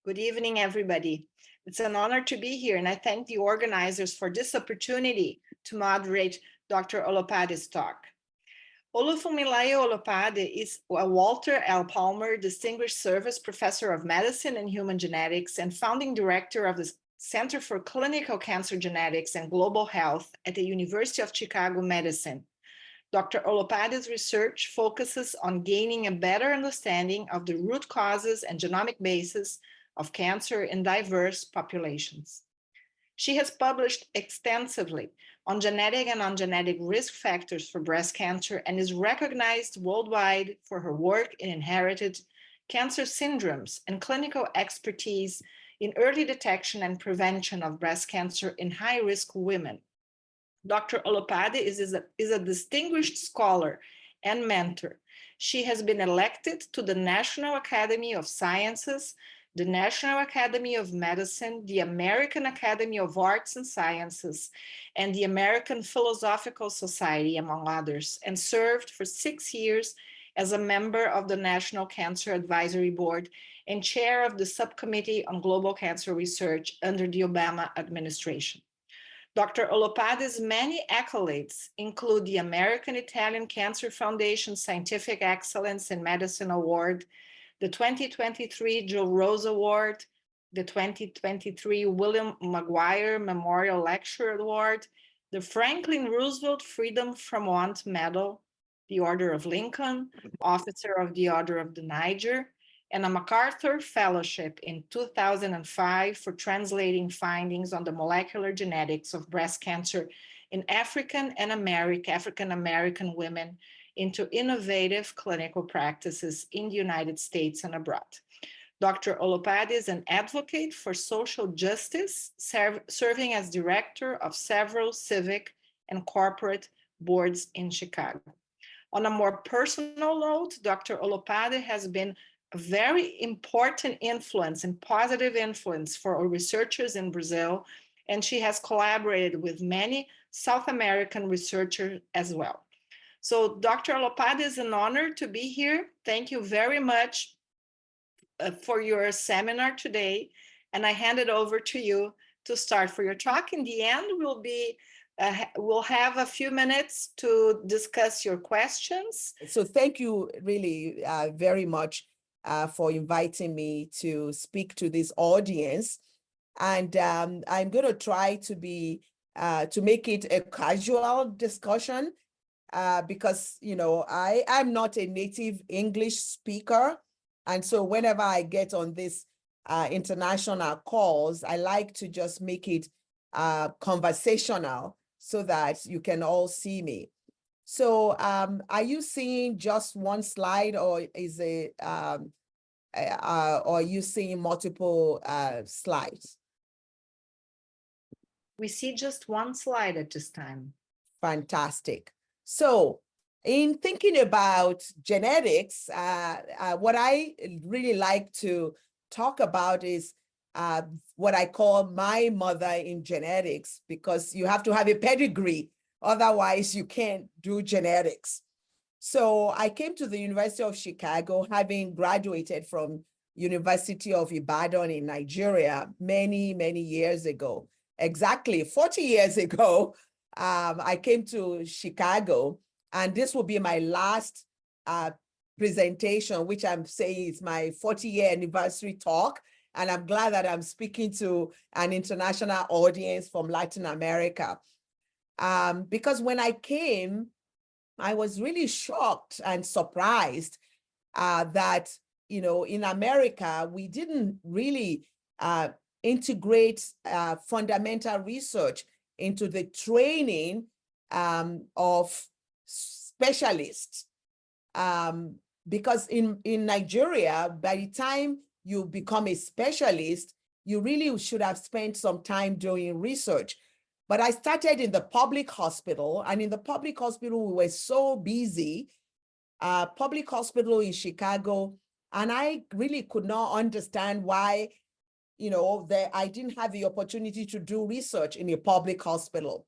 Good evening, everybody. It's an honor to be here, and I thank the organizers for this opportunity to moderate Dr. Olopade's talk. Olufunmilayo Olopade is a Walter L. Palmer Distinguished Service Professor of Medicine and Human Genetics and founding director of the Center for Clinical Cancer Genetics and Global Health at the University of Chicago Medicine. Dr. Olopade's research focuses on gaining a better understanding of the root causes and genomic basis of cancer in diverse populations. She has published extensively on genetic and non-genetic risk factors for breast cancer and is recognized worldwide for her work in inherited cancer syndromes and clinical expertise in early detection and prevention of breast cancer in high-risk women. Dr. Olopade is a distinguished scholar and mentor. She has been elected to the National Academy of Sciences, the National Academy of Medicine, the American Academy of Arts and Sciences, and the American Philosophical Society, among others, and served for 6 years as a member of the National Cancer Advisory Board and chair of the Subcommittee on Global Cancer Research under the Obama administration. Dr. Olopade's many accolades include the American Italian Cancer Foundation Scientific Excellence in Medicine Award, the 2023 Joe Rose Award, the 2023 William McGuire Memorial Lecture Award, the Franklin Roosevelt Freedom from Want Medal, the Order of Lincoln, Officer of the Order of the Niger, and a MacArthur Fellowship in 2005 for translating findings on the molecular genetics of breast cancer in African American women into innovative clinical practices in the United States and abroad. Dr. Olopade is an advocate for social justice, serving as director of several civic and corporate boards in Chicago. On a more personal note, Dr. Olopade has been a very important influence and positive influence for our researchers in Brazil, and she has collaborated with many South American researchers as well. So Dr. Olopade, is an honor to be here. Thank you very much for your seminar today, and I hand it over to you to start for your talk. In the end, we'll have a few minutes to discuss your questions. So thank you really very much for inviting me to speak to this audience. And I'm going to try to make it a casual discussion because, you know, I'm not a native English speaker. And so whenever I get on this international calls, I like to just make it conversational so that you can all see me. So are you seeing just one slide, or is it, or are you seeing multiple slides? We see just one slide at this time. Fantastic. So in thinking about genetics, what I really like to talk about is what I call my mother in genetics, because you have to have a pedigree. Otherwise, you can't do genetics. So I came to the University of Chicago, having graduated from University of Ibadan in Nigeria many, many years ago. Exactly 40 years ago, I came to Chicago, and this will be my last presentation, which I'm saying is my 40-year anniversary talk. And I'm glad that I'm speaking to an international audience from Latin America. Because when I came, I was really shocked and surprised that, you know, in America, we didn't really integrate fundamental research into the training of specialists. Because in Nigeria, by the time you become a specialist, you really should have spent some time doing research. But I started in the public hospital, and in the public hospital, we were so busy, public hospital in Chicago, and I really could not understand why, you know, I didn't have the opportunity to do research in a public hospital,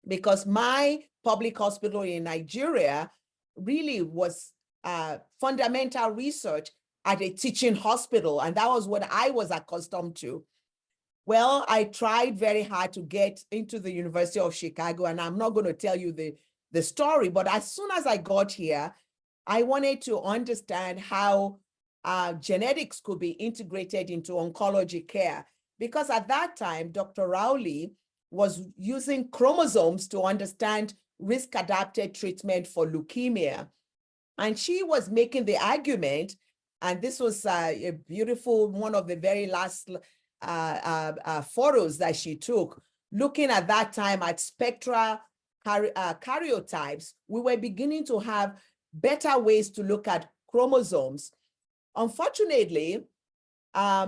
because my public hospital in Nigeria really was fundamental research at a teaching hospital, and that was what I was accustomed to. Well, I tried very hard to get into the University of Chicago, and I'm not going to tell you the story, but as soon as I got here, I wanted to understand how genetics could be integrated into oncology care. Because at that time, Dr. Rowley was using chromosomes to understand risk-adapted treatment for leukemia. And she was making the argument, and this was a beautiful, one of the very last photos that she took, looking at that time at spectral karyotypes. We were beginning to have better ways to look at chromosomes. Unfortunately,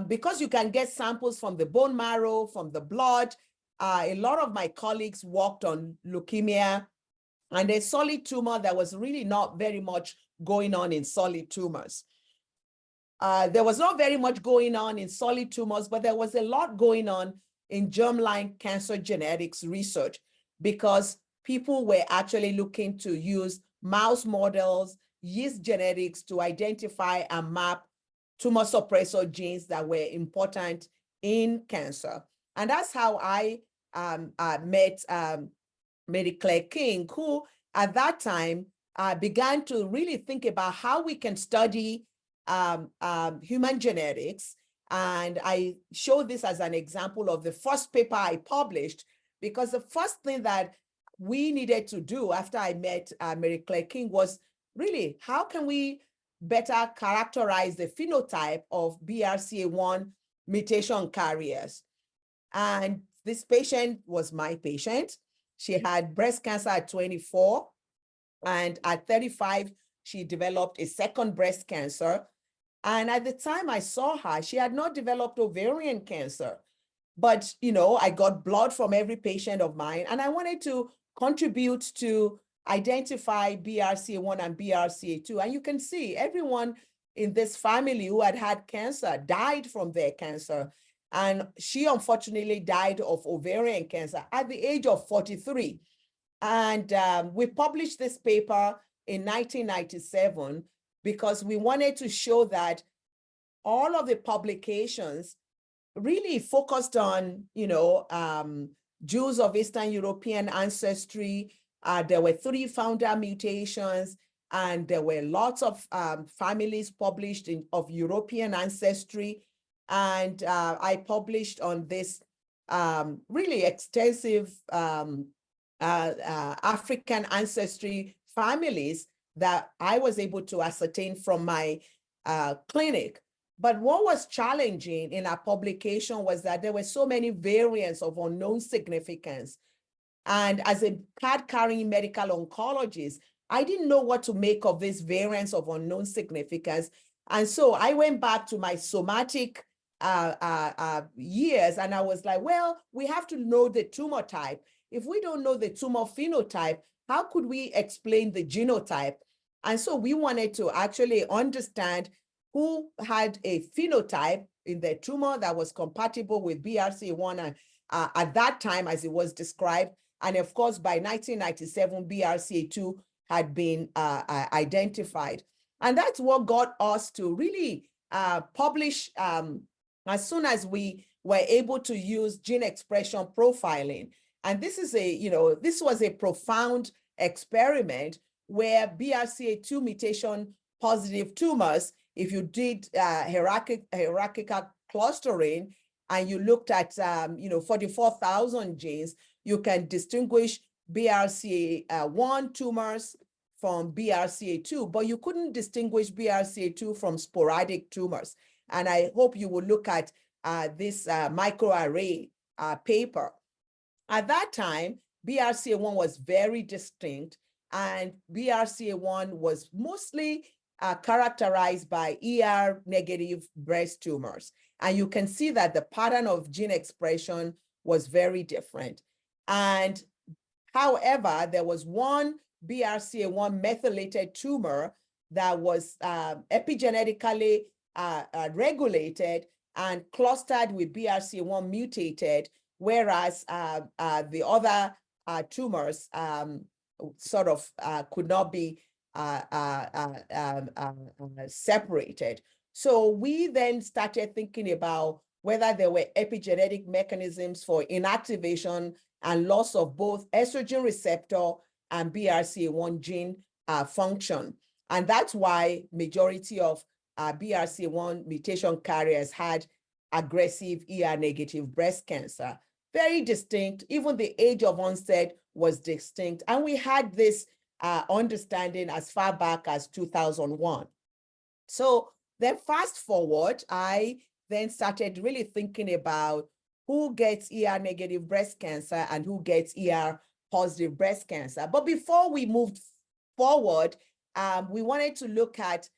because you can get samples from the bone marrow, from the blood, a lot of my colleagues worked on leukemia and a solid tumor. There was really not very much going on in solid tumors. There was not very much going on in solid tumors, but there was a lot going on in germline cancer genetics research, because people were actually looking to use mouse models, yeast genetics to identify and map tumor suppressor genes that were important in cancer. And that's how I met Mary Claire King, who at that time began to really think about how we can study human genetics. And I show this as an example of the first paper I published, because the first thing that we needed to do after I met Mary Claire King was really, how can we better characterize the phenotype of BRCA1 mutation carriers? And this patient was my patient. She had breast cancer at 24, and at 35, she developed a second breast cancer. And at the time I saw her, she had not developed ovarian cancer. But, I got blood from every patient of mine, and I wanted to contribute to identify BRCA1 and BRCA2. And you can see everyone in this family who had cancer died from their cancer. And she unfortunately died of ovarian cancer at the age of 43. And we published this paper in 1997 because we wanted to show that all of the publications really focused on, Jews of Eastern European ancestry. There were 3 founder mutations, and there were lots of families published of European ancestry. And I published on this really extensive African ancestry families that I was able to ascertain from my clinic. But what was challenging in our publication was that there were so many variants of unknown significance. And as a card-carrying medical oncologist, I didn't know what to make of these variants of unknown significance. And so I went back to my somatic years, and I was like, well, we have to know the tumor type. If we don't know the tumor phenotype, how could we explain the genotype? And so we wanted to actually understand who had a phenotype in their tumor that was compatible with BRCA1 and, at that time, as it was described. And of course, by 1997, BRCA2 had been identified. And that's what got us to really publish as soon as we were able to use gene expression profiling. And this is this was a profound experiment where BRCA2 mutation positive tumors, if you did hierarchical clustering and you looked at 44,000 genes, you can distinguish BRCA1 tumors from BRCA2, but you couldn't distinguish BRCA2 from sporadic tumors. And I hope you will look at this microarray paper. At that time, BRCA1 was very distinct, and BRCA1 was mostly characterized by ER-negative breast tumors. And you can see that the pattern of gene expression was very different. And however, there was one BRCA1 methylated tumor that was epigenetically regulated and clustered with BRCA1 mutated, whereas the other tumors sort of could not be separated. So we then started thinking about whether there were epigenetic mechanisms for inactivation and loss of both estrogen receptor and BRCA1 gene function. And that's why majority of BRCA1 mutation carriers had aggressive ER-negative breast cancer. Very distinct, even the age of onset was distinct. And we had this understanding as far back as 2001. So then fast forward, I then started really thinking about who gets ER-negative breast cancer and who gets ER-positive breast cancer. But before we moved forward, we wanted to look at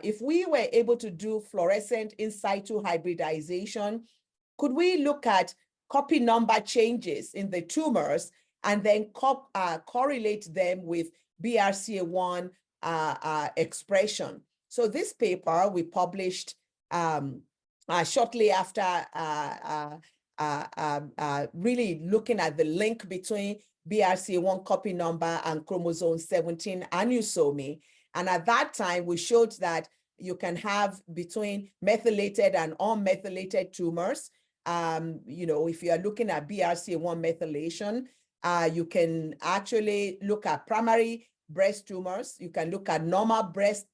if we were able to do fluorescent in situ hybridization, could we look at copy number changes in the tumors and then correlate them with BRCA1 expression? So this paper we published shortly after really looking at the link between BRCA1 copy number and chromosome 17 aneuploidy. And at that time, we showed that you can have between methylated and unmethylated tumors. If you are looking at BRCA1 methylation, you can actually look at primary breast tumors. You can look at normal breast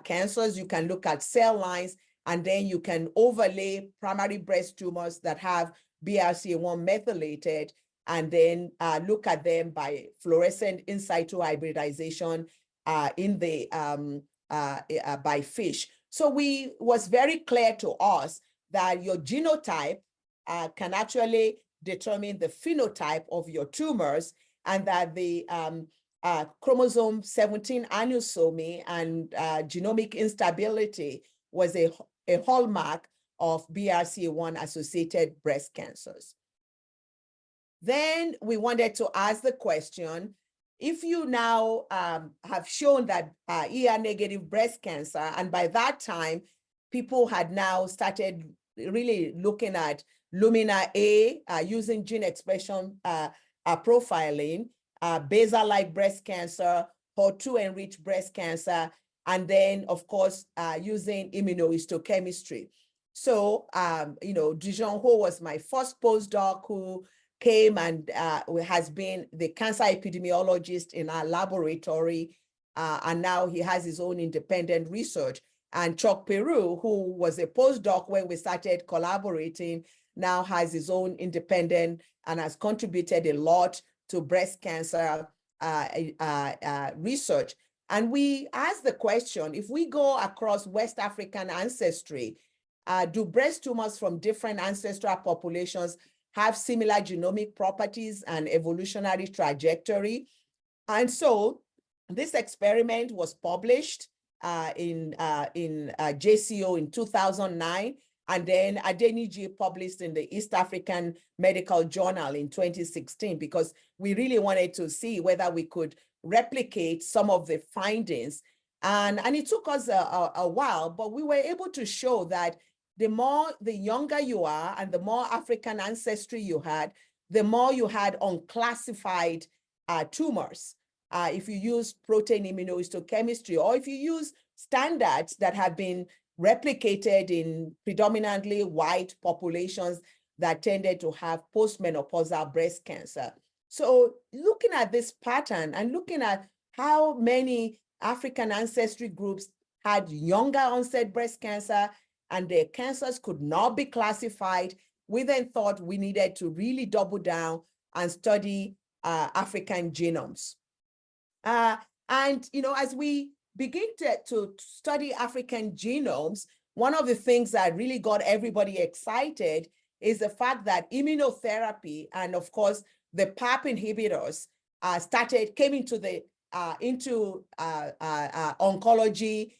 cancers. You can look at cell lines, and then you can overlay primary breast tumors that have BRCA1 methylated, and then look at them by fluorescent in situ hybridization by FISH. So was very clear to us that your genotype can actually determine the phenotype of your tumors, and that the chromosome 17 aneuploidy and genomic instability was a hallmark of BRCA1 associated breast cancers. Then we wanted to ask the question, if you now have shown that ER-negative breast cancer, and by that time, people had now started really looking at Lumina A using gene expression profiling, basal-like breast cancer, HER2-enriched breast cancer, and then, of course, using immunohistochemistry. So, Dijon Ho was my first postdoc who came and has been the cancer epidemiologist in our laboratory, and now he has his own independent research. And Chuck Peru, who was a postdoc when we started collaborating, now has his own independent and has contributed a lot to breast cancer research. And we asked the question, if we go across West African ancestry, do breast tumors from different ancestral populations have similar genomic properties and evolutionary trajectory? And so this experiment was published in JCO in 2009, and then Adeniji published in the East African Medical Journal in 2016, because we really wanted to see whether we could replicate some of the findings. And it took us a while, but we were able to show that the younger you are and the more African ancestry you had, the more you had unclassified tumors. If you use protein immunohistochemistry, or if you use standards that have been replicated in predominantly white populations that tended to have postmenopausal breast cancer. So looking at this pattern and looking at how many African ancestry groups had younger onset breast cancer and their cancers could not be classified, we then thought we needed to really double down and study African genomes. And as we begin to study African genomes, one of the things that really got everybody excited is the fact that immunotherapy and, of course, the PARP inhibitors came into the oncology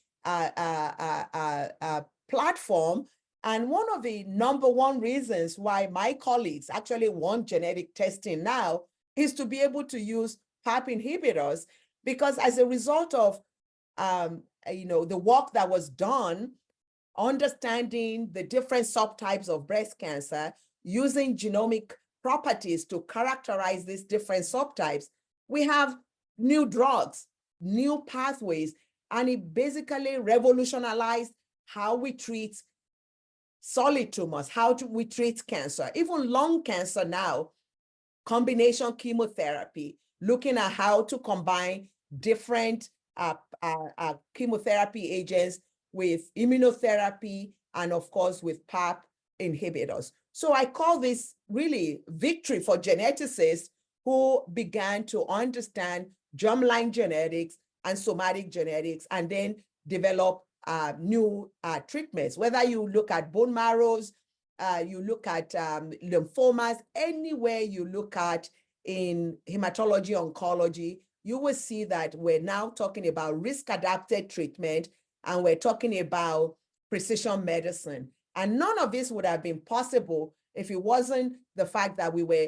platform. And one of the #1 reasons why my colleagues actually want genetic testing now is to be able to use PARP inhibitors, because as a result of the work that was done, understanding the different subtypes of breast cancer, using genomic properties to characterize these different subtypes, we have new drugs, new pathways, And it basically revolutionized how we treat solid tumors, how we treat cancer, even lung cancer now, combination chemotherapy, looking at how to combine different chemotherapy agents with immunotherapy and of course with PARP inhibitors. So I call this really victory for geneticists who began to understand germline genetics and somatic genetics and then develop new treatments. Whether you look at bone marrows, you look at lymphomas, anywhere you look at in hematology oncology, you will see that we're now talking about risk-adapted treatment and we're talking about precision medicine. And none of this would have been possible if it wasn't the fact that we were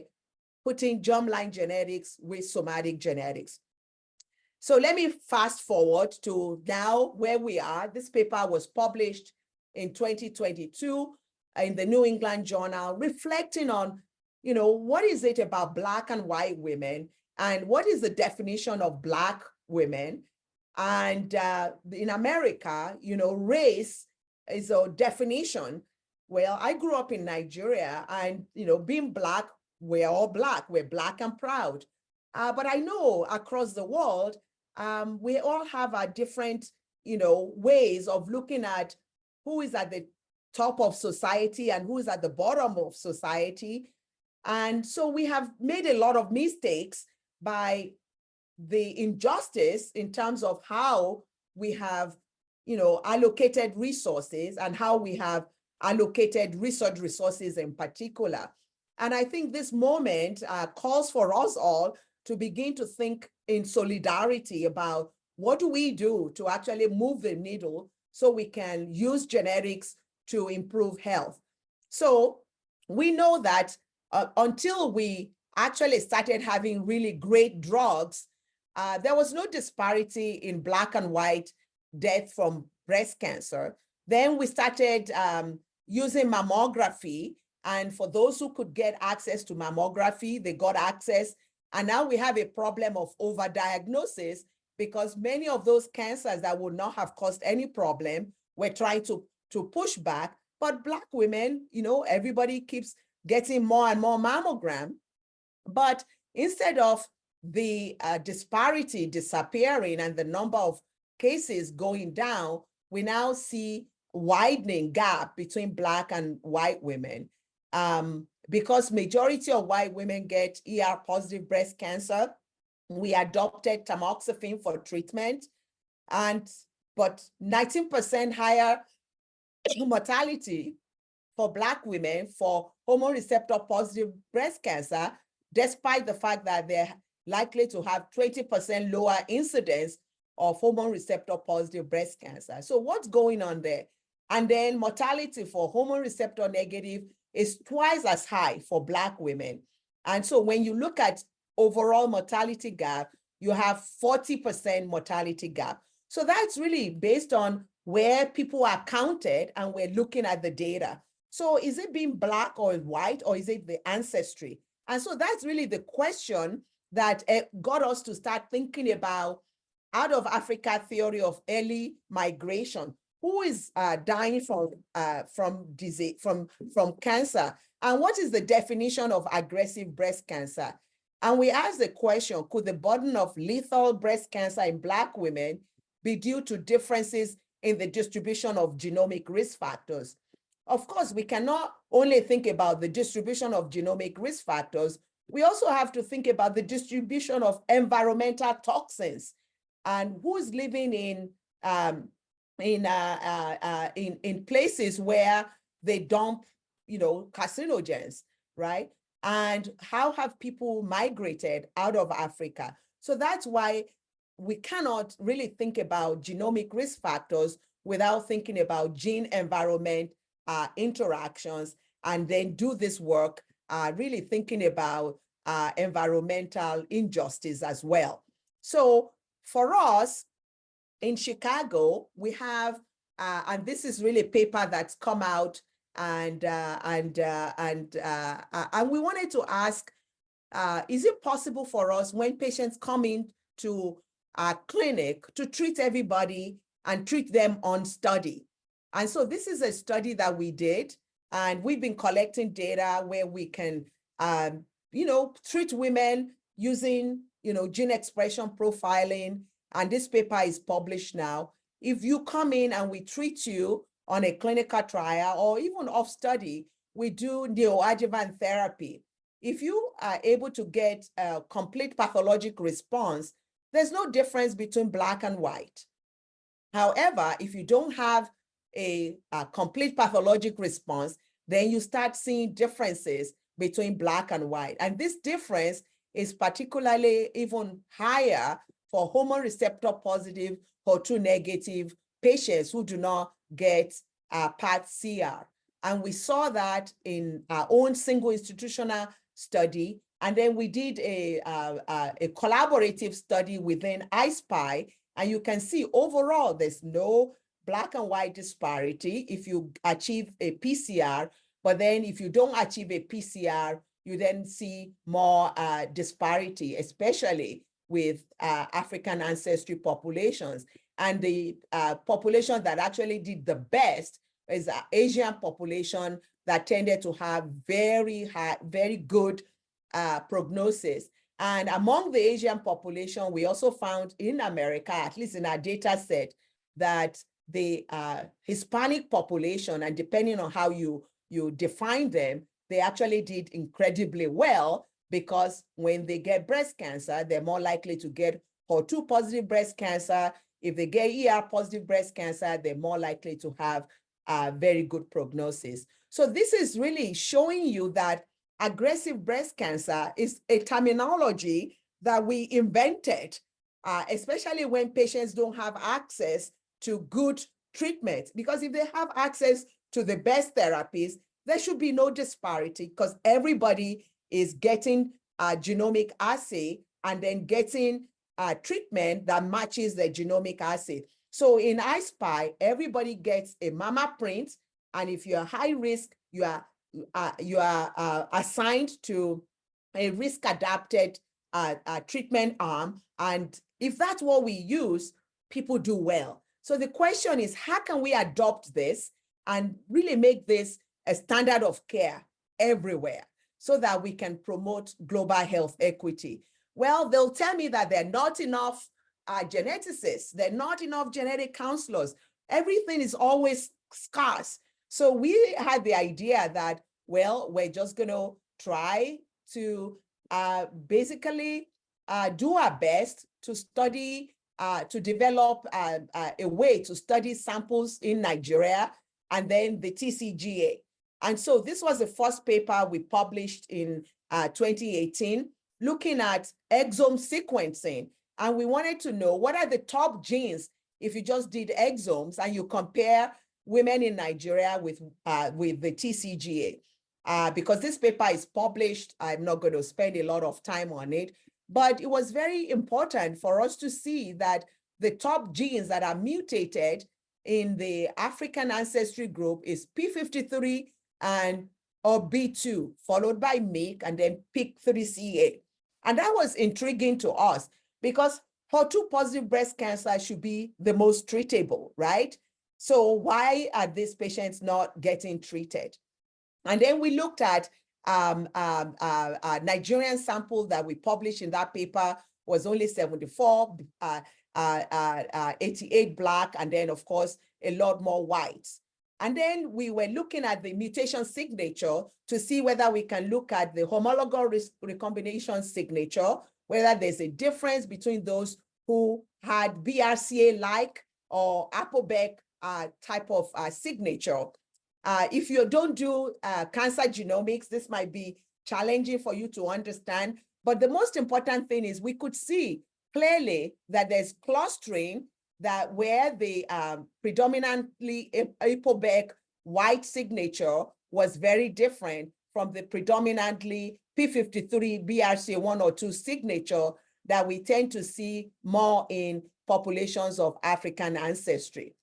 putting germline genetics with somatic genetics. So let me fast forward to now where we are. This paper was published in 2022 in the New England Journal, reflecting on, what is it about Black and white women and what is the definition of Black women? And in America, race is a definition. Well, I grew up in Nigeria and, being Black, we're all Black, we're Black and proud. But I know across the world, we all have our different, ways of looking at who is at the top of society and who is at the bottom of society. And so we have made a lot of mistakes by the injustice in terms of how we have, allocated resources and how we have allocated research resources in particular. And I think this moment calls for us all to begin to think in solidarity about what do we do to actually move the needle so we can use genetics to improve health. So we know that until we actually started having really great drugs, there was no disparity in Black and white death from breast cancer. Then we started using mammography. And for those who could get access to mammography, they got access. And now we have a problem of overdiagnosis because many of those cancers that would not have caused any problem, we're trying to push back. But Black women, everybody keeps getting more and more mammogram. But instead of the disparity disappearing and the number of cases going down, we now see widening gap between Black and white women. Because majority of white women get ER positive breast cancer, we adopted tamoxifen for treatment, but 19% higher mortality for Black women for hormone receptor positive breast cancer, despite the fact that they're likely to have 20% lower incidence of hormone receptor positive breast cancer. So what's going on there? And then mortality for hormone receptor negative is twice as high for Black women. And so when you look at overall mortality gap, you have 40% mortality gap. So that's really based on where people are counted and we're looking at the data. So is it being Black or white, or is it the ancestry? And so that's really the question that got us to start thinking about out of Africa theory of early migration. Who is dying from disease, from cancer? And what is the definition of aggressive breast cancer? And we asked the question, could the burden of lethal breast cancer in Black women be due to differences in the distribution of genomic risk factors? Of course, we cannot only think about the distribution of genomic risk factors, we also have to think about the distribution of environmental toxins and who's living in places where they dump, carcinogens, right? And how have people migrated out of Africa? So that's why we cannot really think about genomic risk factors without thinking about gene environment interactions, and then do this work really thinking about environmental injustice as well. So for us in Chicago, we have, and this is really a paper that's come out, and we wanted to ask, is it possible for us when patients come in to clinic to treat everybody and treat them on study. And so this is a study that we did, and we've been collecting data where we can, treat women using, gene expression profiling. And this paper is published now. If you come in and we treat you on a clinical trial or even off study, we do neoadjuvant therapy. If you are able to get a complete pathologic response, there's no difference between black and white. However, if you don't have a complete pathologic response, then you start seeing differences between black and white. And this difference is particularly even higher for hormone receptor positive, HER2 negative patients who do not get PAT-CR. And we saw that in our own single institutional study. And then we did a collaborative study within I-SPY. And you can see overall, there's no black and white disparity if you achieve a PCR. But then if you don't achieve a PCR, you then see more disparity, especially with African ancestry populations. And the population that actually did the best is the Asian population that tended to have very high, very good prognosis. And among the Asian population, we also found in America, at least in our data set, that the Hispanic population, and depending on how you define them, they actually did incredibly well, because when they get breast cancer, they're more likely to get HER2 positive breast cancer. If they get ER positive breast cancer, they're more likely to have very good prognosis. So this is really showing you that aggressive breast cancer is a terminology that we invented, especially when patients don't have access to good treatment. Because if they have access to the best therapies, there should be no disparity, because everybody is getting a genomic assay and then getting treatment that matches the genomic assay. So in I-SPY, everybody gets a mama print, and if you're high risk, you are assigned to a risk-adapted treatment arm. And if that's what we use, people do well. So the question is, how can we adopt this and really make this a standard of care everywhere so that we can promote global health equity? Well, they'll tell me that there are not enough geneticists, there are not enough genetic counselors. Everything is always scarce. So we had the idea that, well, we're just going to try to basically do our best to study, to develop a way to study samples in Nigeria and then the TCGA. And so this was the first paper we published in 2018, looking at exome sequencing. And we wanted to know what are the top genes if you just did exomes and you compare women in Nigeria with the TCGA. Because this paper is published, I'm not going to spend a lot of time on it, but it was very important for us to see that the top genes that are mutated in the African ancestry group is P53 or B2, followed by MYC, and then PIK3CA. And that was intriguing to us because HER2 positive breast cancer should be the most treatable, right? So why are these patients not getting treated? And then we looked at a Nigerian sample that we published in that paper was only 74, 88 Black, and then of course, a lot more whites. And then we were looking at the mutation signature to see whether we can look at the homologous recombination signature, whether there's a difference between those who had BRCA-like or ApoBec type of signature. If you don't do cancer genomics, this might be challenging for you to understand. But the most important thing is we could see clearly that there's clustering that where the predominantly ApoBec white signature was very different from the predominantly P53 BRCA1 or 2 signature that we tend to see more in populations of African ancestry.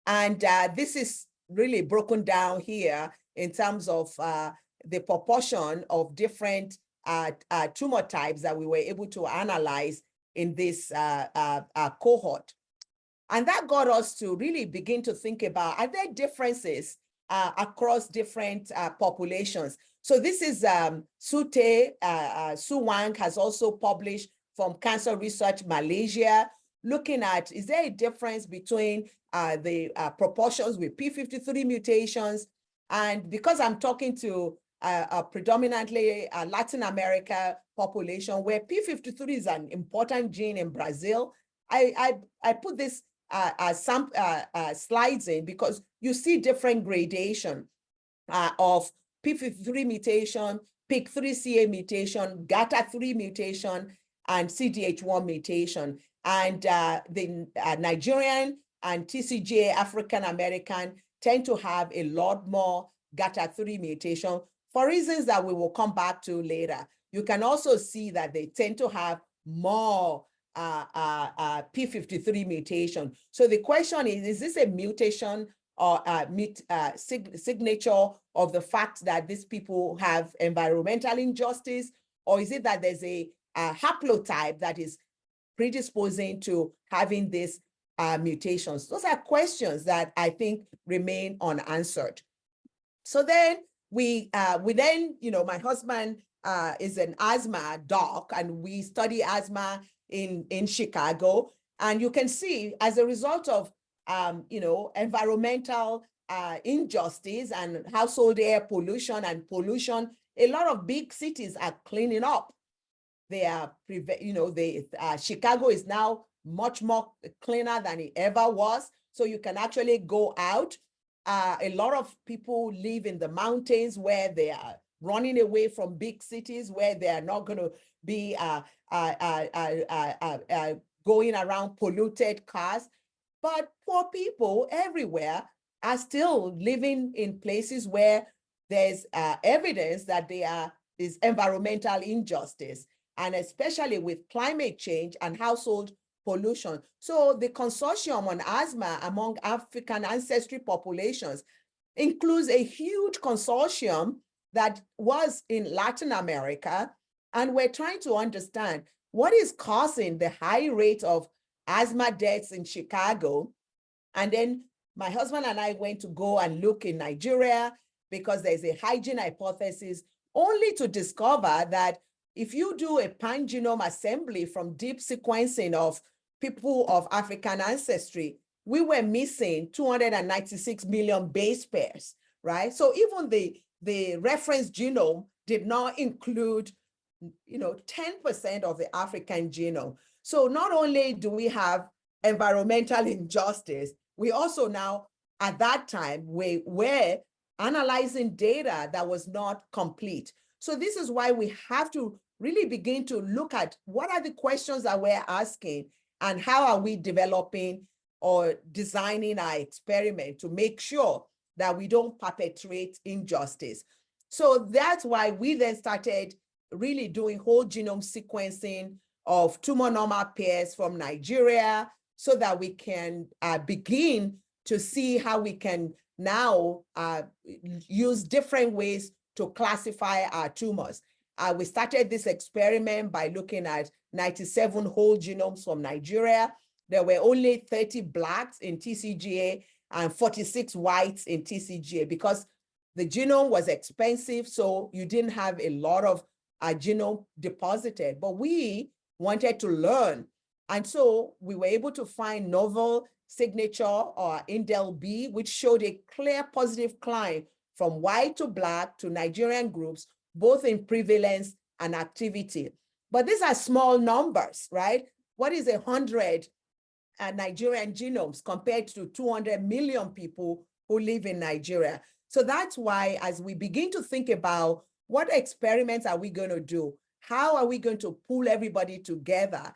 And this is really broken down here in terms of the proportion of different tumor types that we were able to analyze in this cohort. And that got us to really begin to think about, are there differences across different populations? So this is Su Wang has also published from Cancer Research Malaysia, looking at, is there a difference between the proportions with P53 mutations? And because I'm talking to a predominantly Latin America population where P53 is an important gene in Brazil, I put this some slides in because you see different gradation of P53 mutation, PIK3CA mutation, GATA3 mutation, and CDH1 mutation. And the Nigerian and TCGA African American tend to have a lot more GATA3 mutation for reasons that we will come back to later. You can also see that they tend to have more P53 mutation. So the question is this a mutation or signature of the fact that these people have environmental injustice, or is it that there's a haplotype that is predisposing to having these mutations? Those are questions that I think remain unanswered. So then we then, my husband is an asthma doc, and we study asthma in Chicago. And you can see, as a result of environmental injustice and household air pollution and pollution, a lot of big cities are cleaning up. They are, Chicago is now much more cleaner than it ever was. So you can actually go out. A lot of people live in the mountains where they are running away from big cities, where they are not going to be going around polluted cars. But poor people everywhere are still living in places where there's evidence that there is environmental injustice, and especially with climate change and household pollution. So the consortium on asthma among African ancestry populations includes a huge consortium that was in Latin America, and we're trying to understand what is causing the high rate of asthma deaths in Chicago. And then my husband and I went to go and look in Nigeria because there's a hygiene hypothesis, only to discover that if you do a pan-genome assembly from deep sequencing of people of African ancestry, we were missing 296 million base pairs, right? So even the reference genome did not include 10% of the African genome. So not only do we have environmental injustice, we also now, at that time, we were analyzing data that was not complete. So this is why we have to really begin to look at what are the questions that we're asking and how are we developing or designing our experiment to make sure that we don't perpetuate injustice. So that's why we then started really doing whole genome sequencing of tumor normal pairs from Nigeria, so that we can begin to see how we can now use different ways to classify our tumors. We started this experiment by looking at 97 whole genomes from Nigeria. There were only 30 Blacks in TCGA and 46 whites in TCGA because the genome was expensive, so you didn't have a lot of genome deposited. But we wanted to learn. And so we were able to find novel signature or indel B, which showed a clear positive climb from white to Black to Nigerian groups, both in prevalence and activity. But these are small numbers, right? What is 100 Nigerian genomes compared to 200 million people who live in Nigeria? So that's why, as we begin to think about what experiments are we going to do, how are we going to pull everybody together,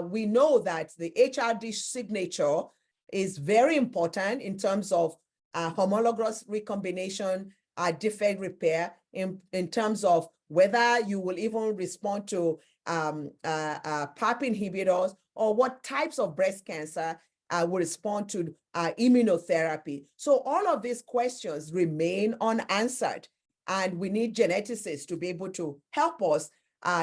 we know that the HRD signature is very important in terms of homologous recombination, defect repair, in terms of whether you will even respond to PARP inhibitors, or what types of breast cancer will respond to immunotherapy. So all of these questions remain unanswered, and we need geneticists to be able to help us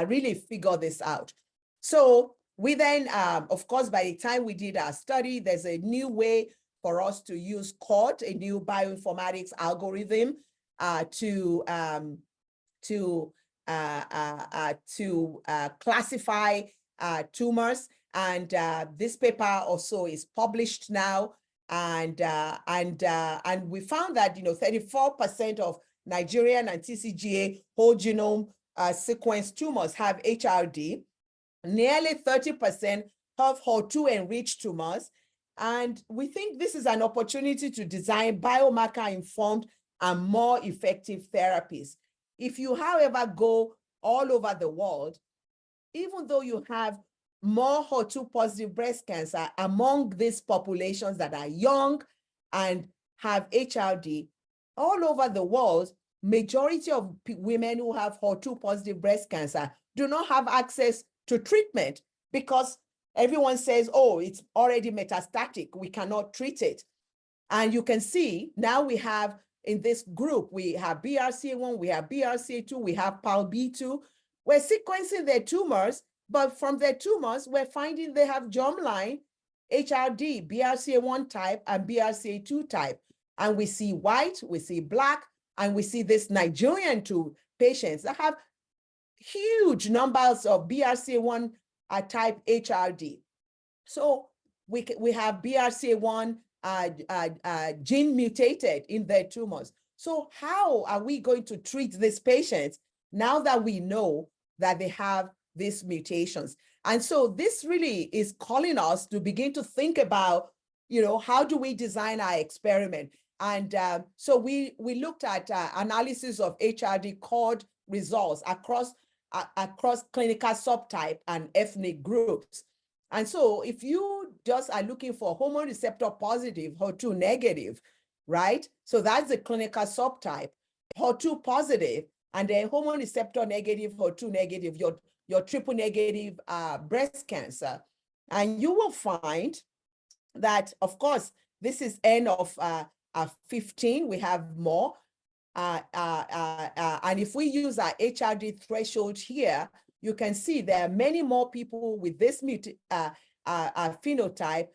really figure this out. So We then, of course, by the time we did our study, there's a new way for us to use CORD, a new bioinformatics algorithm, to classify tumors. And this paper also is published now. And we found that 34% of Nigerian and TCGA whole genome sequence tumors have HRD. Nearly 30% have HER2 enriched tumors. And we think this is an opportunity to design biomarker-informed and more effective therapies. If you, however, go all over the world, even though you have more HER2 positive breast cancer among these populations that are young and have HRD, all over the world, majority of women who have HER2 positive breast cancer do not have access to treatment because everyone says, oh, it's already metastatic, we cannot treat it. And you can see now we have in this group, we have BRCA1, we have BRCA2, we have PALB2. We're sequencing their tumors, but from their tumors, we're finding they have germline, HRD, BRCA1 type, and BRCA2 type. And we see white, we see black, and we see this Nigerian two patients that have huge numbers of BRCA1 type HRD. So we have BRCA1 gene mutated in their tumors. So how are we going to treat these patients now that we know that they have these mutations? And so this really is calling us to begin to think about, how do we design our experiment? And so we looked at analysis of HRD CORD results across clinical subtype and ethnic groups. And so if you just are looking for hormone receptor positive, HER2 negative, right? So that's the clinical subtype, HER2 positive, and then hormone receptor negative, HER2 negative, your triple negative breast cancer. And you will find that, of course, this is N of 15, we have more. And if we use our HRD threshold here, you can see there are many more people with this phenotype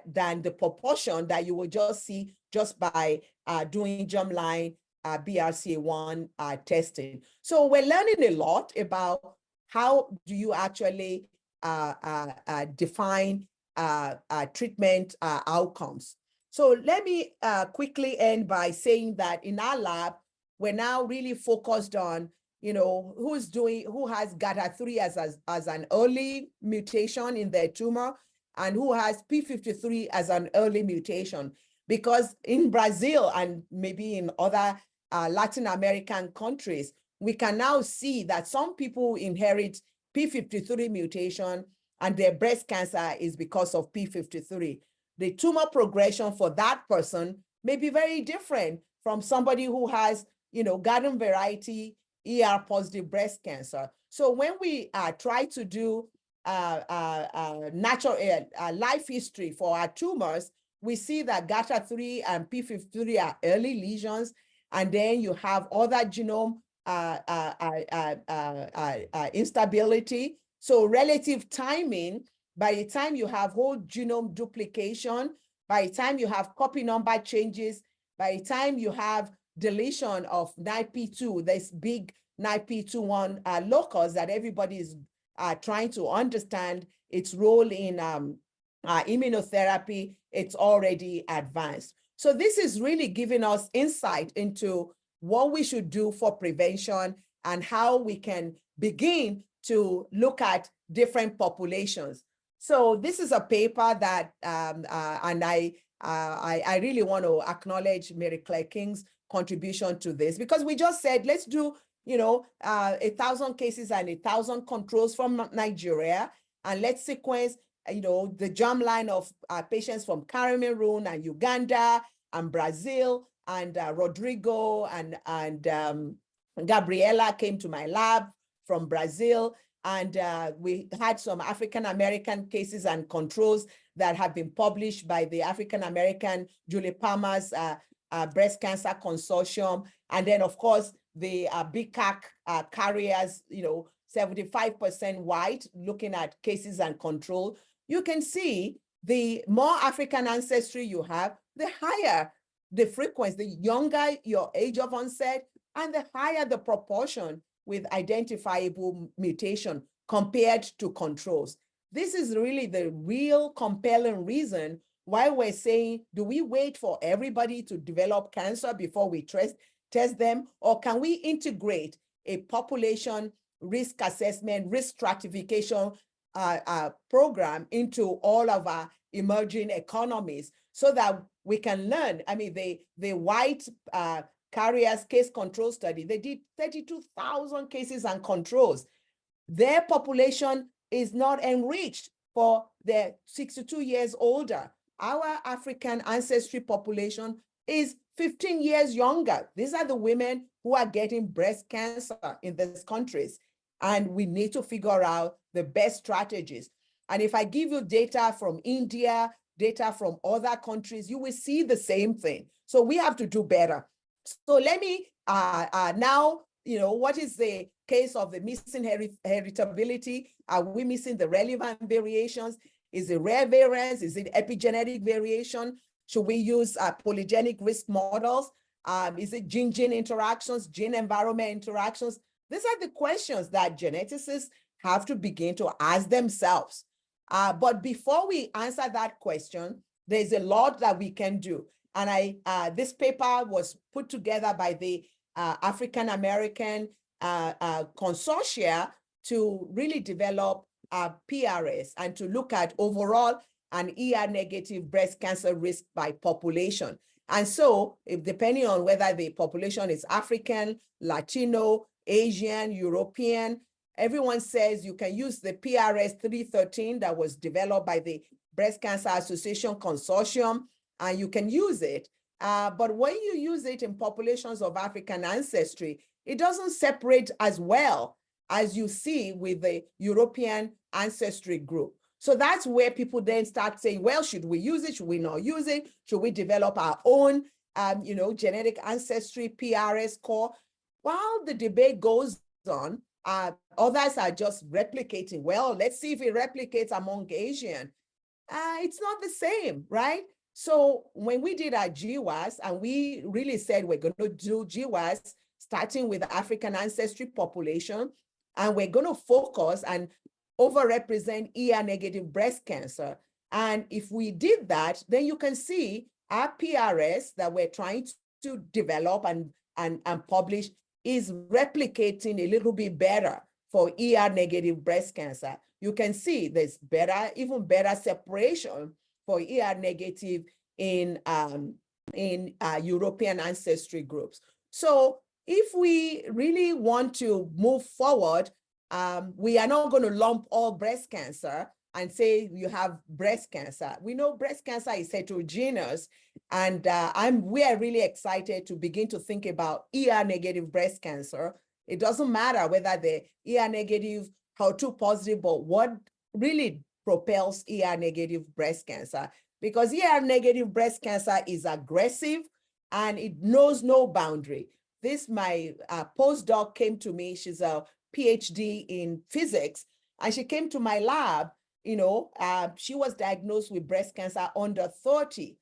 than the proportion that you will just see just by doing germline BRCA1 testing. So we're learning a lot about how do you actually define treatment outcomes. So let me quickly end by saying that in our lab, we're now really focused on, who has GATA3 as an early mutation in their tumor and who has P53 as an early mutation. Because in Brazil and maybe in other Latin American countries, we can now see that some people inherit P53 mutation and their breast cancer is because of P53. The tumor progression for that person may be very different from somebody who has, garden variety ER positive breast cancer. So when we try to do natural life history for our tumors, we see that GATA3 and P53 are early lesions, and then you have other genome instability. So relative timing, by the time you have whole genome duplication, by the time you have copy number changes, by the time you have deletion of NIP2, this big NIP21 locus that everybody is trying to understand its role in immunotherapy, it's already advanced. So this is really giving us insight into what we should do for prevention and how we can begin to look at different populations. So this is a paper that, and I really want to acknowledge Mary Claire King's contribution to this, because we just said, let's do, 1,000 cases and 1,000 controls from Nigeria, and let's sequence, the germline of patients from Cameroon and Uganda and Brazil, and Rodrigo and Gabriela came to my lab from Brazil. And we had some African-American cases and controls that have been published by the African-American Julie Palmer's Breast Cancer Consortium. And then, of course, the BCAC carriers, 75% white, looking at cases and control, you can see the more African ancestry you have, the higher the frequency, the younger your age of onset, and the higher the proportion with identifiable mutation compared to controls. This is really the real compelling reason why we're saying, do we wait for everybody to develop cancer before we test them, or can we integrate a population risk assessment, risk stratification program into all of our emerging economies so that we can learn? I mean, the white carriers case control study, they did 32,000 cases and controls. Their population is not enriched for the 62 years older. Our African ancestry population is 15 years younger. These are the women who are getting breast cancer in these countries. And we need to figure out the best strategies. And if I give you data from India, data from other countries, you will see the same thing. So we have to do better. So let me now, what is the case of the missing heritability? Are we missing the relevant variations? Is it rare variants? Is it epigenetic variation? Should we use polygenic risk models? Is it gene-gene interactions, gene-environment interactions? These are the questions that geneticists have to begin to ask themselves. But before we answer that question, there's a lot that we can do. And this paper was put together by the African American consortia to really develop PRS and to look at overall an ER-negative breast cancer risk by population. And so, depending on whether the population is African, Latino, Asian, European, everyone says you can use the PRS 313 that was developed by the Breast Cancer Association Consortium, and you can use it. But when you use it in populations of African ancestry, it doesn't separate as well as you see with the European ancestry group. So that's where people then start saying, well, should we use it? Should we not use it? Should we develop our own, genetic ancestry PRS core? While the debate goes on, others are just replicating. Well, let's see if it replicates among Asian. It's not the same, right? So when we did our GWAS, and we really said we're going to do GWAS starting with the African ancestry population, and we're going to focus and overrepresent ER-negative breast cancer. And if we did that, then you can see our PRS that we're trying to develop and publish is replicating a little bit better for ER-negative breast cancer. You can see there's even better separation for ER-negative in European ancestry groups. So if we really want to move forward, we are not going to lump all breast cancer and say you have breast cancer. We know breast cancer is heterogeneous, and we are really excited to begin to think about ER-negative breast cancer. It doesn't matter whether the ER-negative, HER2 positive, but what really propels ER-negative breast cancer, because ER-negative breast cancer is aggressive and it knows no boundary. My postdoc came to me. She's a PhD in physics, and she came to my lab. She was diagnosed with breast cancer under 30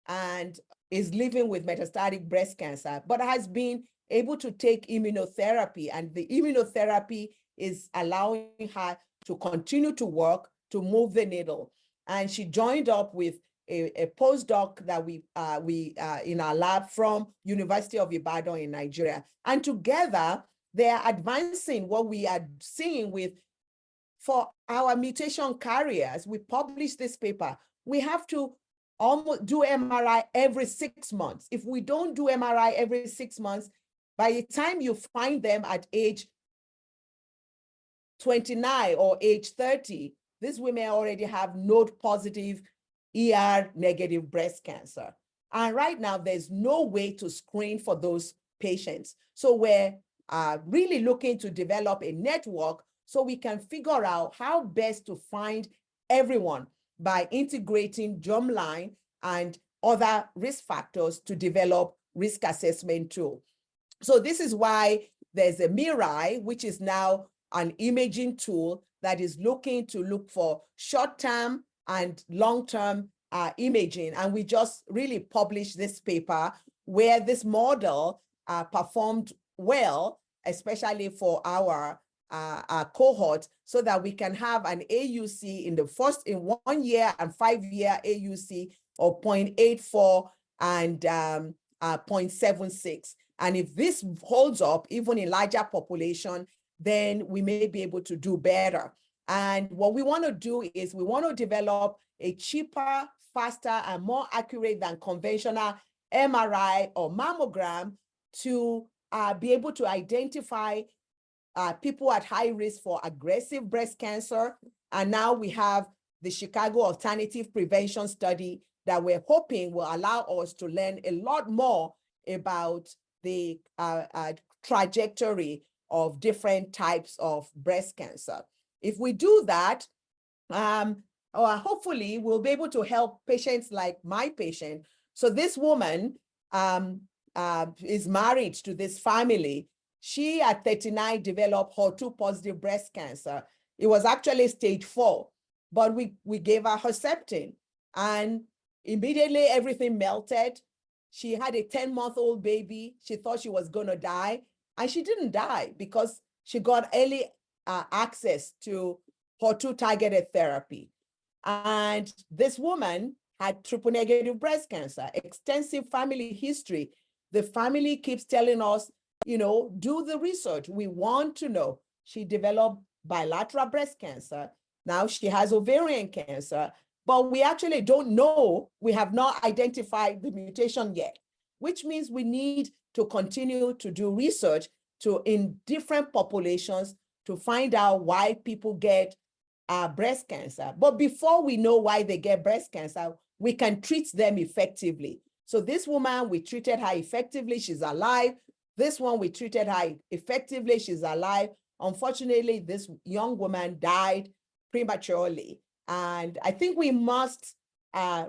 and is living with metastatic breast cancer, but has been able to take immunotherapy, and the immunotherapy is allowing her to continue to work, to move the needle. And she joined up with a postdoc that we in our lab from University of Ibadan in Nigeria. And together, they are advancing what we are seeing for our mutation carriers. We published this paper. We have to almost do MRI every 6 months. If we don't do MRI every 6 months, by the time you find them at age 29 or age 30, these women already have node positive ER-negative breast cancer. And right now, there's no way to screen for those patients. So we're really looking to develop a network so we can figure out how best to find everyone by integrating germline and other risk factors to develop risk assessment tool. So this is why there's a MIRAI, which is now an imaging tool that is looking to look for short-term and long-term imaging. And we just really published this paper where this model performed well, especially for our cohort, so that we can have an AUC in 1 year and 5-year AUC of 0.84 and 0.76. And if this holds up, even in larger population, then we may be able to do better. And what we want to do is we want to develop a cheaper, faster, and more accurate than conventional MRI or mammogram to be able to identify people at high risk for aggressive breast cancer. And now we have the Chicago Alternative Prevention Study that we're hoping will allow us to learn a lot more about the trajectory of different types of breast cancer. If we do that, hopefully we'll be able to help patients like my patient. So this woman is married to this family. She at 39 developed HER2 positive breast cancer. It was actually stage 4, but we gave her Herceptin, and immediately everything melted. She had a 10-month-old baby. She thought she was going to die, and she didn't die because she got early access to HER2 targeted therapy. And this woman had triple-negative breast cancer, extensive family history. The family keeps telling us, you know, do the research. We want to know. She developed bilateral breast cancer. Now she has ovarian cancer, but we actually don't know. We have not identified the mutation yet, which means we need to continue to do research in different populations to find out why people get breast cancer. But before we know why they get breast cancer, we can treat them effectively. So this woman, we treated her effectively. She's alive. This one, we treated her effectively. She's alive. Unfortunately, this young woman died prematurely. And I think we must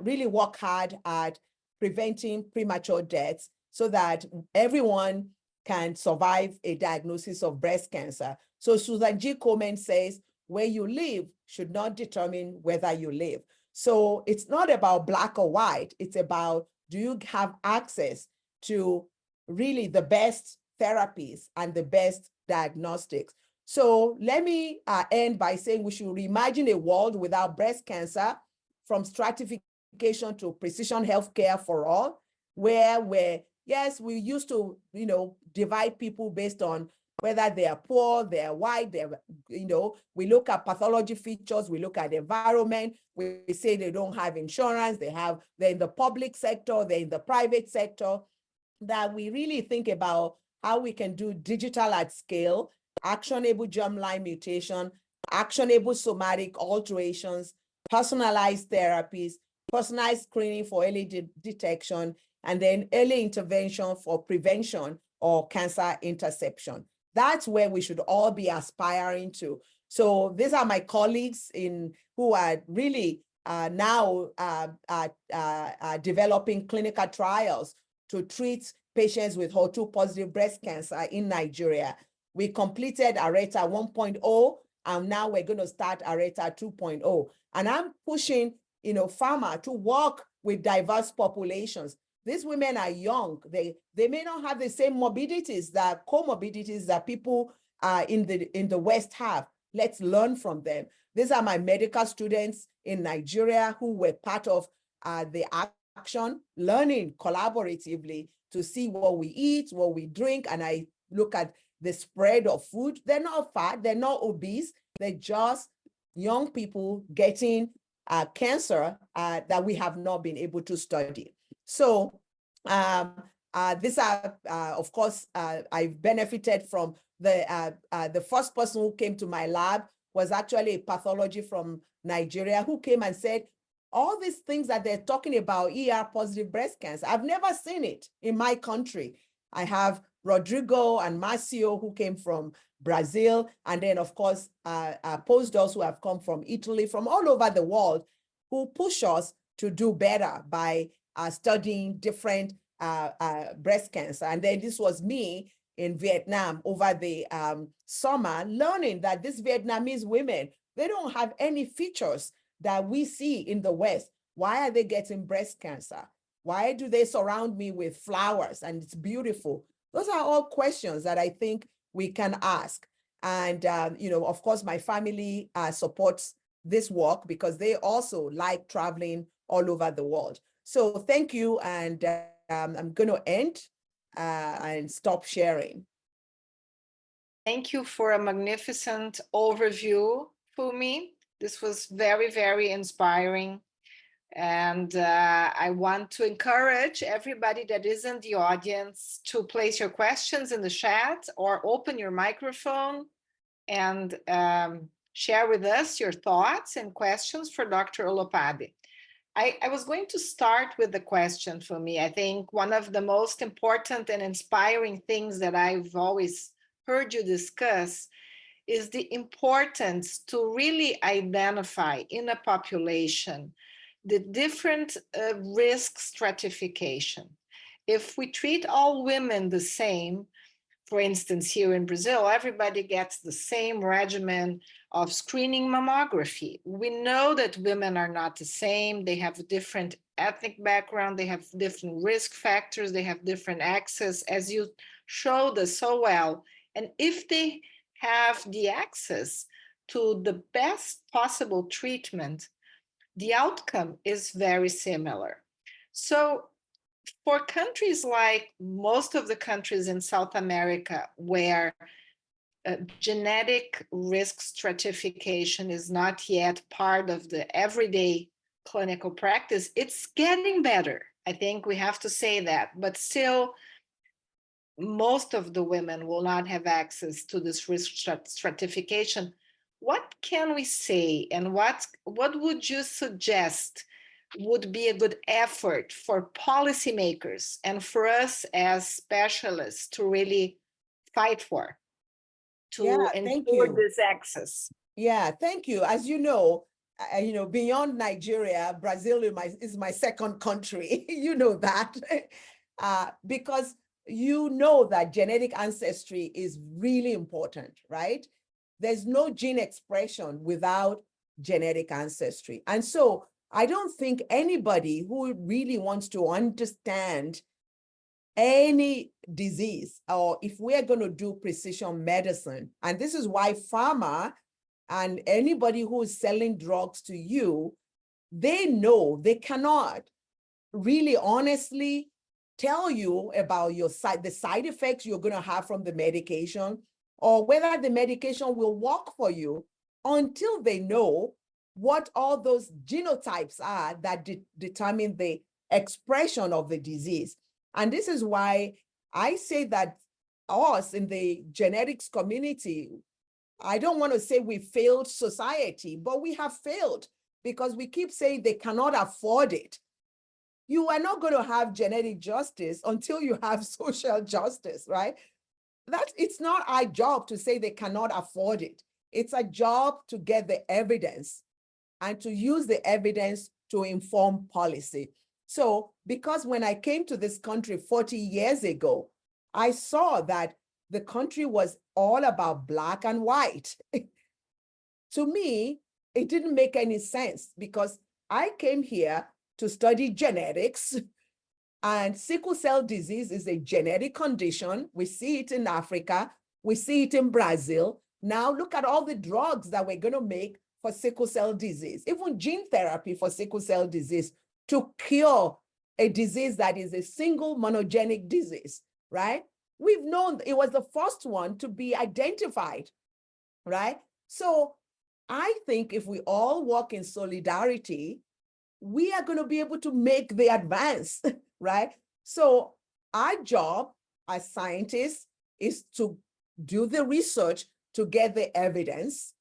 really work hard at preventing premature deaths so that everyone can survive a diagnosis of breast cancer. So Susan G. Komen says, where you live should not determine whether you live. So it's not about black or white. It's about, do you have access to really the best therapies and the best diagnostics? So let me end by saying we should reimagine a world without breast cancer, from stratification to precision healthcare for all, where yes, we used to, you know, divide people based on whether they are poor, they are white, they're, you know, we look at pathology features, we look at the environment, we say they don't have insurance, they're in the public sector, they're in the private sector, that we really think about how we can do digital at scale, actionable germline mutation, actionable somatic alterations, personalized therapies, personalized screening for early detection, and then early intervention for prevention or cancer interception. That's where we should all be aspiring to. So these are my colleagues who are really now developing clinical trials to treat patients with HER2 positive breast cancer in Nigeria. We completed ARETA 1.0, and now we're going to start ARETA 2.0. And I'm pushing, you know, pharma to work with diverse populations. These women are young. They may not have the same comorbidities that people in the West have. Let's learn from them. These are my medical students in Nigeria who were part of the action, learning collaboratively to see what we eat, what we drink, and I look at the spread of food. They're not fat, they're not obese, they're just young people getting cancer that we have not been able to study. So these are, of course, I've benefited from the first person who came to my lab was actually a pathology from Nigeria who came and said, all these things that they're talking about, ER positive breast cancer, I've never seen it in my country. I have Rodrigo and Marcio who came from Brazil, and then of course, postdocs who have come from Italy, from all over the world, who push us to do better by studying different breast cancer. And then this was me in Vietnam over the summer, learning that these Vietnamese women, they don't have any features that we see in the West. Why are they getting breast cancer? Why do they surround me with flowers and it's beautiful? Those are all questions that I think we can ask. And, of course, my family supports this work because they also like traveling all over the world. So thank you. And I'm going to end and stop sharing. Thank you for a magnificent overview, Fumi. This was very, very inspiring. And I want to encourage everybody that is in the audience to place your questions in the chat or open your microphone and share with us your thoughts and questions for Dr. Olopade. I was going to start with the question for me. I think one of the most important and inspiring things that I've always heard you discuss is the importance to really identify in a population the different risk stratification. If we treat all women the same, for instance, here in Brazil, everybody gets the same regimen of screening mammography. We know that women are not the same. They have a different ethnic background. They have different risk factors. They have different access, as you showed us so well. And if they have the access to the best possible treatment, the outcome is very similar. So for countries like most of the countries in South America, where genetic risk stratification is not yet part of the everyday clinical practice, it's getting better. I think we have to say that, but still, most of the women will not have access to this risk stratification. What can we say, and what would you suggest would be a good effort for policymakers and for us as specialists to really fight for, to ensure this access? Yeah, thank you. As you know, beyond Nigeria, Brazil is my second country. You know that, because you know that genetic ancestry is really important, right? There's no gene expression without genetic ancestry. And so I don't think anybody who really wants to understand any disease, or if we're going to do precision medicine, and this is why pharma and anybody who is selling drugs to you, they know they cannot really honestly tell you about the side effects you're going to have from the medication, or whether the medication will work for you, until they know what all those genotypes are that determine the expression of the disease. And this is why I say that us in the genetics community, I don't want to say we failed society, but we have failed because we keep saying they cannot afford it. You are not going to have genetic justice until you have social justice, right? It's not our job to say they cannot afford it. It's a job to get the evidence and to use the evidence to inform policy. So, because when I came to this country 40 years ago, I saw that the country was all about black and white. To me, it didn't make any sense because I came here to study genetics, and sickle cell disease is a genetic condition. We see it in Africa. We see it in Brazil. Now look at all the drugs that we're going to make for sickle cell disease, even gene therapy for sickle cell disease to cure a disease that is a single monogenic disease, right? We've known it was the first one to be identified, right? So I think if we all work in solidarity, we are going to be able to make the advance, right? So our job as scientists is to do the research to get the evidence.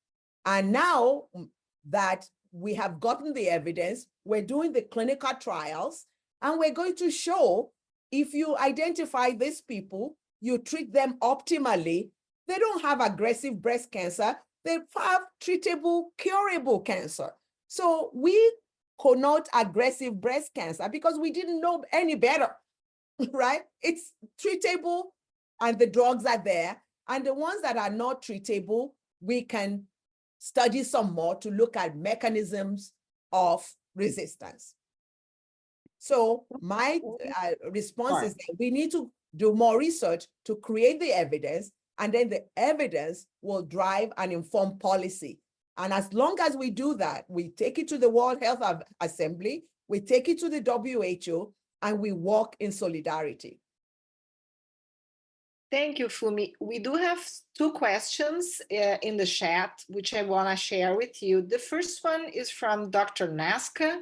And now that we have gotten the evidence, we're doing the clinical trials, and we're going to show if you identify these people, you treat them optimally, they don't have aggressive breast cancer, they have treatable, curable cancer. So we connote aggressive breast cancer because we didn't know any better, right? It's treatable and the drugs are there. And the ones that are not treatable, we can study some more to look at mechanisms of resistance. So my response is that we need to do more research to create the evidence, and then the evidence will drive and inform policy. And as long as we do that, we take it to the World Health Assembly, we take it to the WHO, and we work in solidarity. Thank you, Fumi. We do have two questions in the chat, which I want to share with you. The first one is from Dr. Nasca.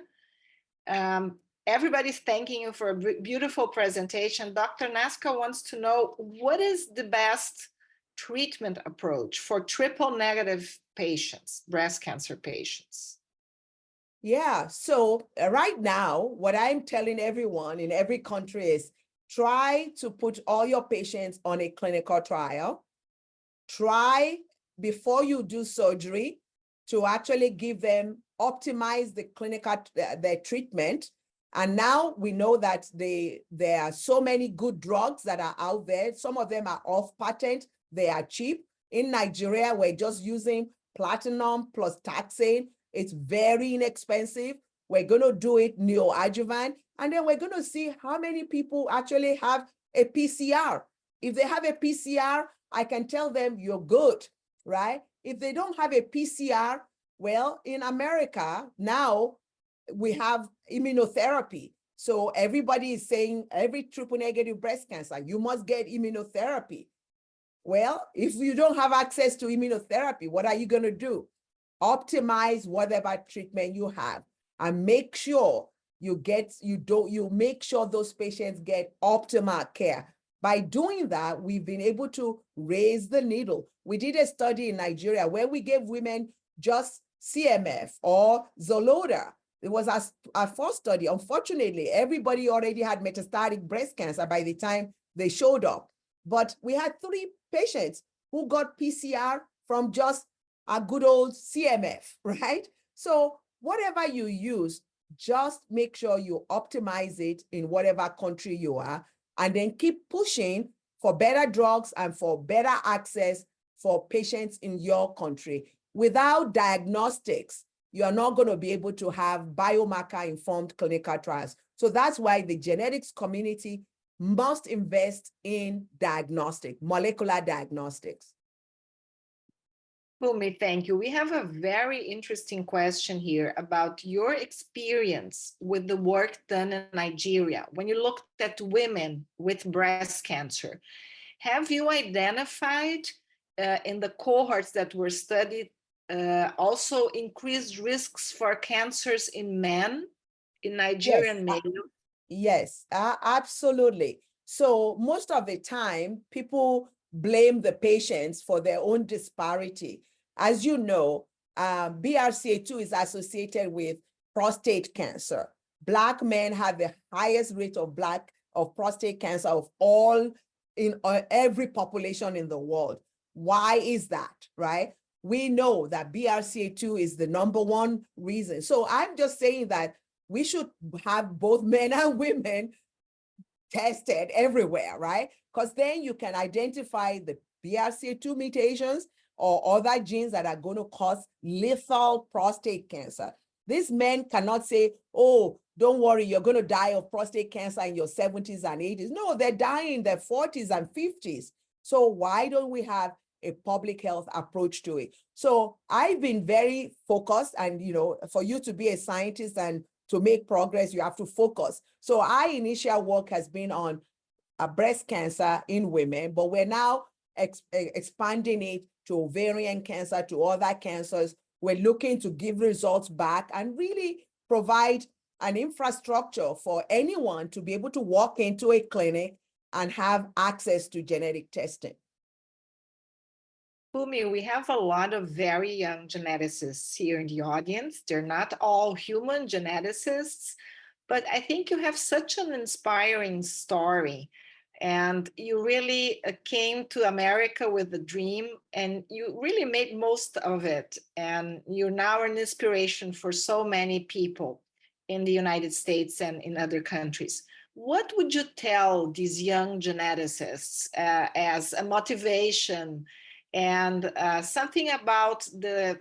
Everybody's thanking you for a beautiful presentation. Dr. Nasca wants to know, what is the best treatment approach for triple negative patients, breast cancer patients? Yeah, so right now, what I'm telling everyone in every country is try to put all your patients on a clinical trial. Try, before you do surgery, to actually give them, optimize the clinical, their treatment. And now we know that there are so many good drugs that are out there. Some of them are off patent, they are cheap. In Nigeria, we're just using platinum plus taxane. It's very inexpensive. We're going to do it neoadjuvant, and then we're going to see how many people actually have a PCR. If they have a PCR, I can tell them you're good, right? If they don't have a PCR, well, in America now we have immunotherapy. So everybody is saying every triple negative breast cancer, you must get immunotherapy. Well, if you don't have access to immunotherapy, what are you going to do? Optimize whatever treatment you have and make sure you make sure those patients get optimal care. By doing that, we've been able to raise the needle. We did a study in Nigeria where we gave women just CMF or Zolota. It was our first study. Unfortunately, everybody already had metastatic breast cancer by the time they showed up. But we had 3 patients who got PCR from just a good old CMF, right? So whatever you use, just make sure you optimize it in whatever country you are, and then keep pushing for better drugs and for better access for patients in your country. Without diagnostics, you are not going to be able to have biomarker-informed clinical trials. So that's why the genetics community must invest in molecular diagnostics. Fumi, thank you. We have a very interesting question here about your experience with the work done in Nigeria. When you looked at women with breast cancer, have you identified in the cohorts that were studied also increased risks for cancers in men, in Nigerian males? Yes, absolutely. So most of the time, people blame the patients for their own disparity. As you know, BRCA2 is associated with prostate cancer. Black men have the highest rate of prostate cancer of all in every population in the world. Why is that, right? We know that BRCA2 is the #1 reason. So I'm just saying that we should have both men and women tested everywhere, right? Because then you can identify the BRCA2 mutations or other genes that are going to cause lethal prostate cancer. These men cannot say, oh, don't worry, you're going to die of prostate cancer in your 70s and 80s. No, they're dying in their 40s and 50s. So why don't we have a public health approach to it? So I've been very focused, and for you to be a scientist and to make progress, you have to focus. So our initial work has been on breast cancer in women, but we're now expanding it to ovarian cancer, to other cancers. We're looking to give results back and really provide an infrastructure for anyone to be able to walk into a clinic and have access to genetic testing. Fumi, we have a lot of very young geneticists here in the audience. They're not all human geneticists, but I think you have such an inspiring story. And you really came to America with a dream, and you really made most of it. And you're now an inspiration for so many people in the United States and in other countries. What would you tell these young geneticists as a motivation and something about the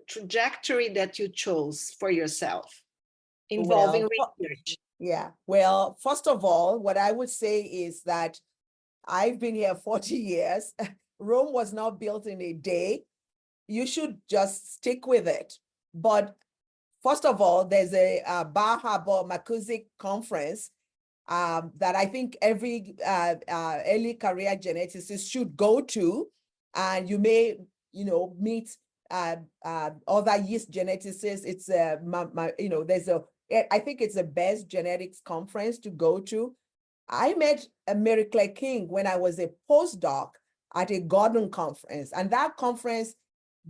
trajectory that you chose for yourself involving research? Yeah. Well, first of all, what I would say is that I've been here 40 years. Rome was not built in a day. You should just stick with it. But first of all, there's a Bar Harbor McCusick conference that I think every early career geneticist should go to. And you may, meet other yeast geneticists. It's there's I think it's the best genetics conference to go to. I met Mary Claire King when I was a postdoc at a Gordon conference, and that conference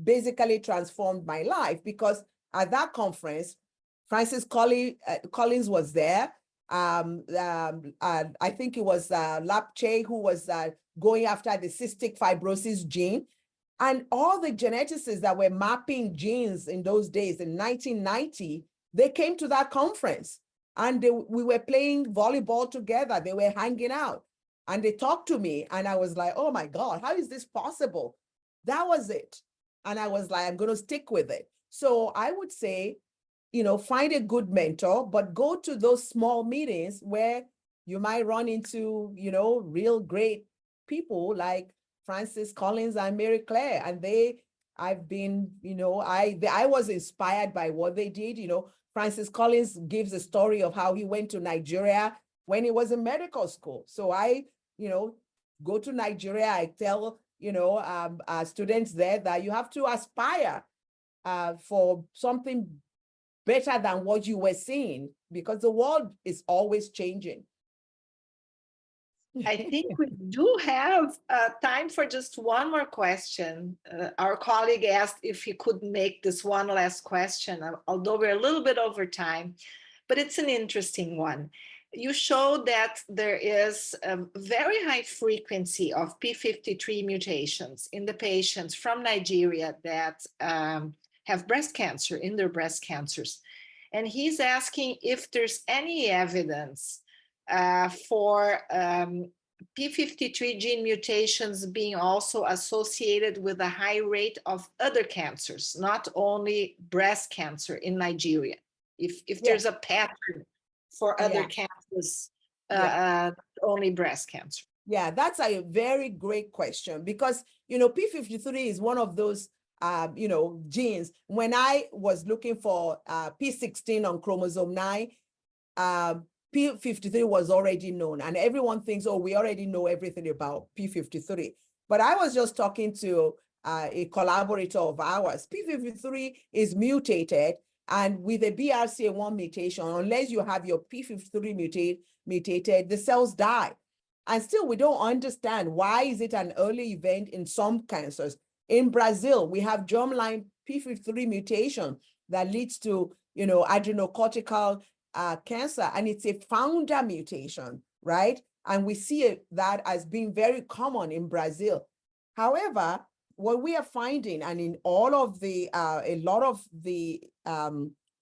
basically transformed my life because at that conference, Francis Collins was there. I think it was Lapche who was going after the cystic fibrosis gene. And all the geneticists that were mapping genes in those days in 1990, they came to that conference and we were playing volleyball together. They were hanging out and they talked to me and I was like, oh my God, how is this possible? That was it. And I was like, I'm going to stick with it. So I would say, find a good mentor, but go to those small meetings where you might run into, real great people like Francis Collins and Mary Claire. And I've been, I was inspired by what they did. Francis Collins gives a story of how he went to Nigeria when he was in medical school. So I, go to Nigeria, I tell, students there that you have to aspire for something better than what you were seeing because the world is always changing. I think we do have time for just one more question. Our colleague asked if he could make this one last question, although we're a little bit over time, but it's an interesting one. You showed that there is a very high frequency of P53 mutations in the patients from Nigeria that have breast cancer in their breast cancers. And he's asking if there's any evidence for P53 gene mutations being also associated with a high rate of other cancers, not only breast cancer in Nigeria. If there's a pattern for other cancers, only breast cancer. Yeah, that's a very great question because, P53 is one of those, genes. When I was looking for P16 on chromosome 9, P53 was already known and everyone thinks, oh, we already know everything about P53. But I was just talking to a collaborator of ours. P53 is mutated and with a BRCA1 mutation, unless you have your P53 mutated, the cells die. And still we don't understand why is it an early event in some cancers. In Brazil, we have germline P53 mutation that leads to, adrenocortical cancer, and it's a founder mutation, right? And we see that as being very common in Brazil. However, what we are finding, and in all of the, a lot of the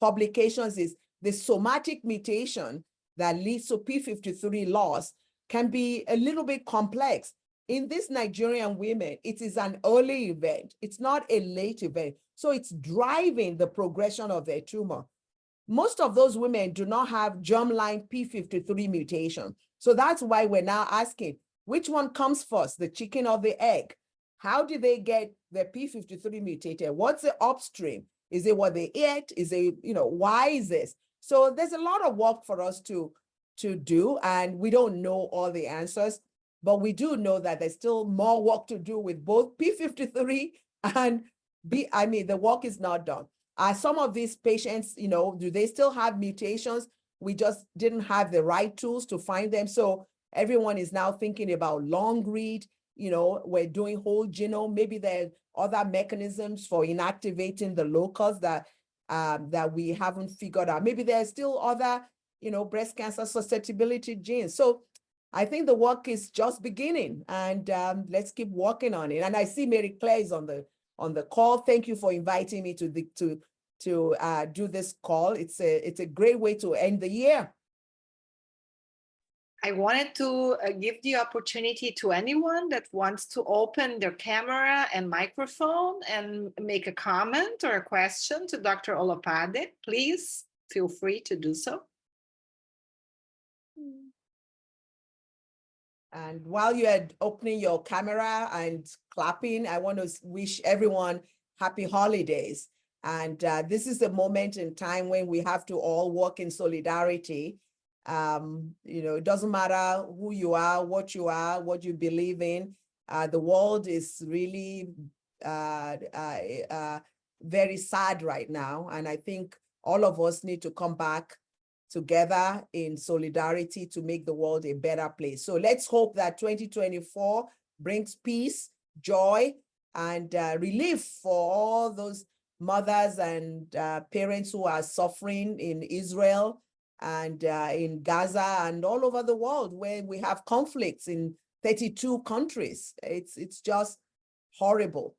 publications, is the somatic mutation that leads to P53 loss can be a little bit complex. In these Nigerian women, it is an early event. It's not a late event. So it's driving the progression of their tumor. Most of those women do not have germline P53 mutation. So that's why we're now asking, which one comes first, the chicken or the egg? How did they get the P53 mutated? What's the upstream? Is it what they ate? Is it, why is this? So there's a lot of work for us to do, and we don't know all the answers, but we do know that there's still more work to do with both P53 and the work is not done. Some of these patients, do they still have mutations? We just didn't have the right tools to find them. So everyone is now thinking about long read, we're doing whole genome. Maybe there are other mechanisms for inactivating the locus that we haven't figured out. Maybe there's still other, breast cancer susceptibility genes. So I think the work is just beginning, and let's keep working on it. And I see Mary Claire is on the call. Thank you for inviting me to do this call. It's a great way to end the year. I wanted to give the opportunity to anyone that wants to open their camera and microphone and make a comment or a question to Dr. Olopade. Please feel free to do so. And while you're opening your camera and clapping, I want to wish everyone happy holidays. And this is the moment in time when we have to all work in solidarity. It doesn't matter who you are, what you believe in. The world is really very sad right now. And I think all of us need to come back together in solidarity to make the world a better place. So let's hope that 2024 brings peace, joy, and relief for all those mothers and parents who are suffering in Israel and in Gaza and all over the world where we have conflicts in 32 countries. It's just horrible.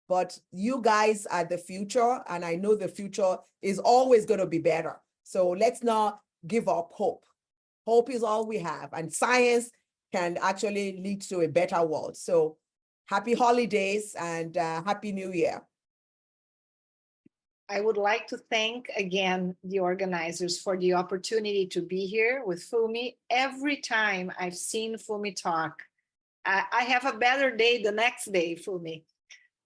But you guys are the future, and I know the future is always going to be better. So let's not give up hope. Hope is all we have, and science can actually lead to a better world. So happy holidays and happy New Year. I would like to thank again the organizers for the opportunity to be here with Fumi. Every time I've seen Fumi talk, I have a better day the next day, Fumi,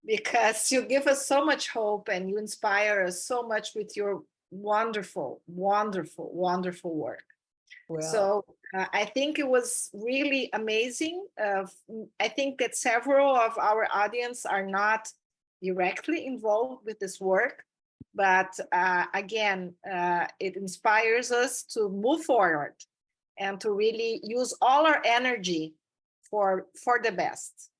because you give us so much hope and you inspire us so much with your wonderful, wonderful, wonderful work. Well, so I think it was really amazing. I think that several of our audience are not directly involved with this work, but again, it inspires us to move forward and to really use all our energy for the best.